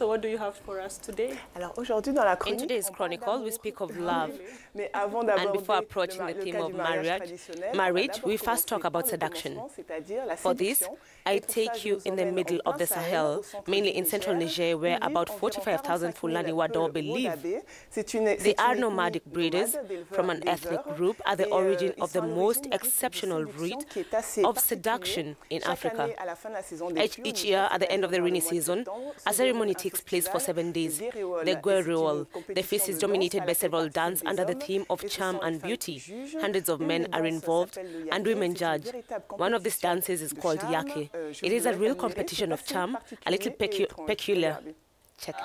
So what do you have for us today? In today's chronicle, we speak of love. And before approaching the theme of marriage, we first talk about seduction. For this, I take you in the middle of the Sahel, mainly in central Niger, where about 45,000 Fulani Wodaabé live. They are nomadic breeders from an ethnic group at the origin of the most exceptional rite of seduction in Africa. Each year, at the end of the rainy season, a ceremony takes place for 7 days, the Guerewol. The feast is dominated by several dances under the theme of charm and beauty. Hundreds of men are involved and women judge. One of these dances is called Yake. It is a real competition of charm, a little peculiar. Check.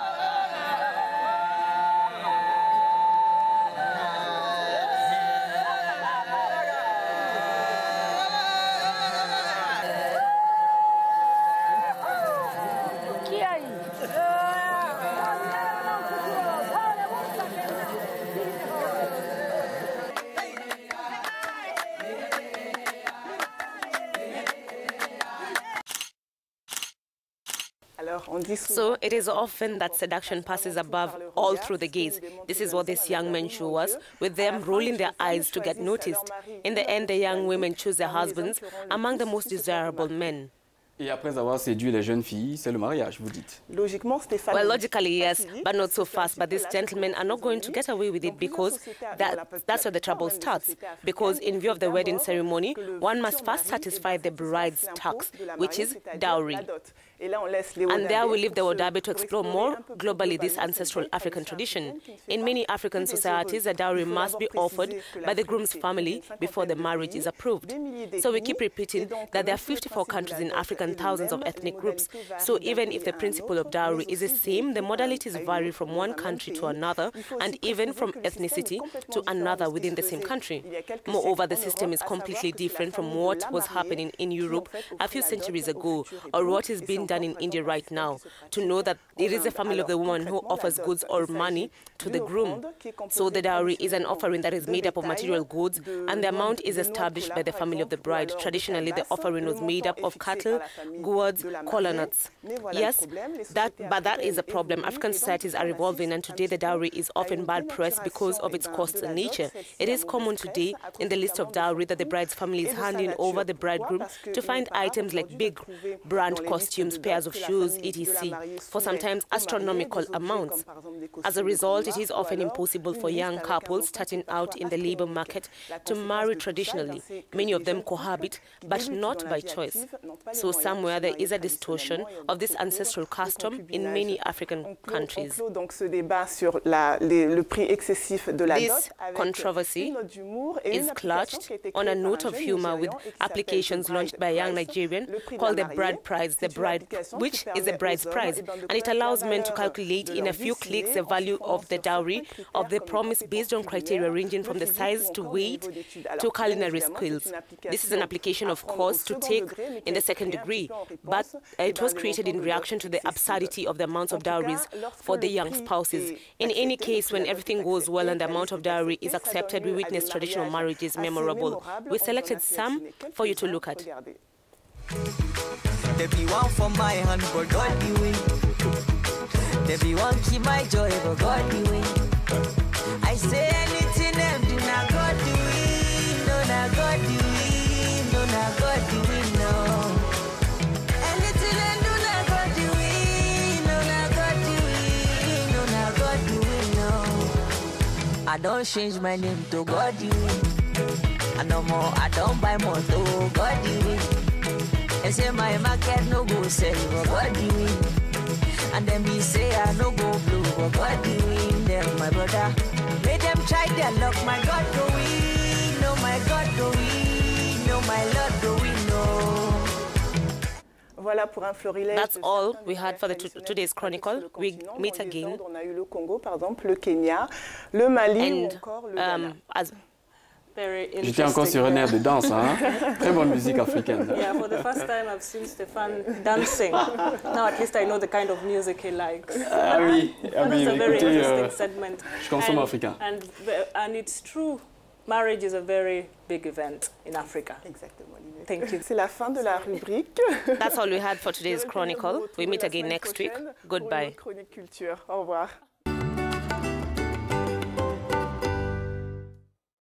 So it is often that seduction passes above all through the gaze. This is what these young men show us, with them rolling their eyes to get noticed. In the end, the young women choose their husbands among the most desirable men. Et après avoir séduit les jeunes filles, c'est le mariage, vous dites? Well, logically, yes, but not so fast. But these gentlemen are not going to get away with it because that's where the trouble starts. Because in view of the wedding ceremony, one must first satisfy the bride's tax, which is dowry. And there we leave the Wodabee to explore more globally this ancestral African tradition. In many African societies, a dowry must be offered by the groom's family before the marriage is approved. So we keep repeating that there are 54 countries in Africa and thousands of ethnic groups. So even if the principle of dowry is the same, the modalities vary from one country to another and even from ethnicity to another within the same country. Moreover, the system is completely different from what was happening in Europe a few centuries ago or what is being done in India right now, to know that it is the family of the woman who offers goods or money to the groom. So the dowry is an offering that is made up of material goods, and the amount is established by the family of the bride. Traditionally, the offering was made up of cattle, gourds, kola nuts. Yes, but that is a problem. African societies are evolving, and today the dowry is often bad press because of its cost and nature. It is common today in the list of dowry that the bride's family is handing over the bridegroom to find items like big brand costumes, pairs of shoes, etc., for sometimes astronomical amounts. As a result, it is often impossible for young couples starting out in the labor market to marry traditionally. Many of them cohabit, but not by choice. So somewhere there is a distortion of this ancestral custom in many African countries. This controversy is clutched on a note of humor with applications launched by a young Nigerian called the Bride Prize, which is the bride's prize, and it allows men to calculate in a few clicks the value of the dowry of the promise based on criteria ranging from the size to weight to culinary skills. This is an application, of course, to take in the second degree, but it was created in reaction to the absurdity of the amounts of dowries for the young spouses. In any case, when everything goes well and the amount of dowry is accepted, we witness traditional marriages memorable. We selected some for you to look at. There be one for my hand, but God be win. There be one keep my joy, but God be win. I say anything them do not God do win, no not God do win, no not God do win, no. Anything them do not God do win, no not God do win, no not God do win, no. I don't change my name to God do win. I no more, I don't buy more to God do win. I say my market no go sell, but God do win. And then me say I no go blue, but God do win. Them my brother, let them try their luck. My God go win, no my God go win, no my Lord go win, no. That's all we had for today's chronicle. We meet again. And J'étais encore sur un air de danse, hein? Très bonne musique africaine. Yeah, for the first time I've seen Stéphane dancing. Now at least I know the kind of music he likes. Ah oui, ah oui, That's a very écoutez, interesting segment. Je consomme africain. And it's true, marriage is a very big event in Africa. Exactement. Thank you. C'est la fin de la rubrique. That's all we had for today's Chronicle. We meet again next week. Goodbye. Chronique Culture. Au revoir.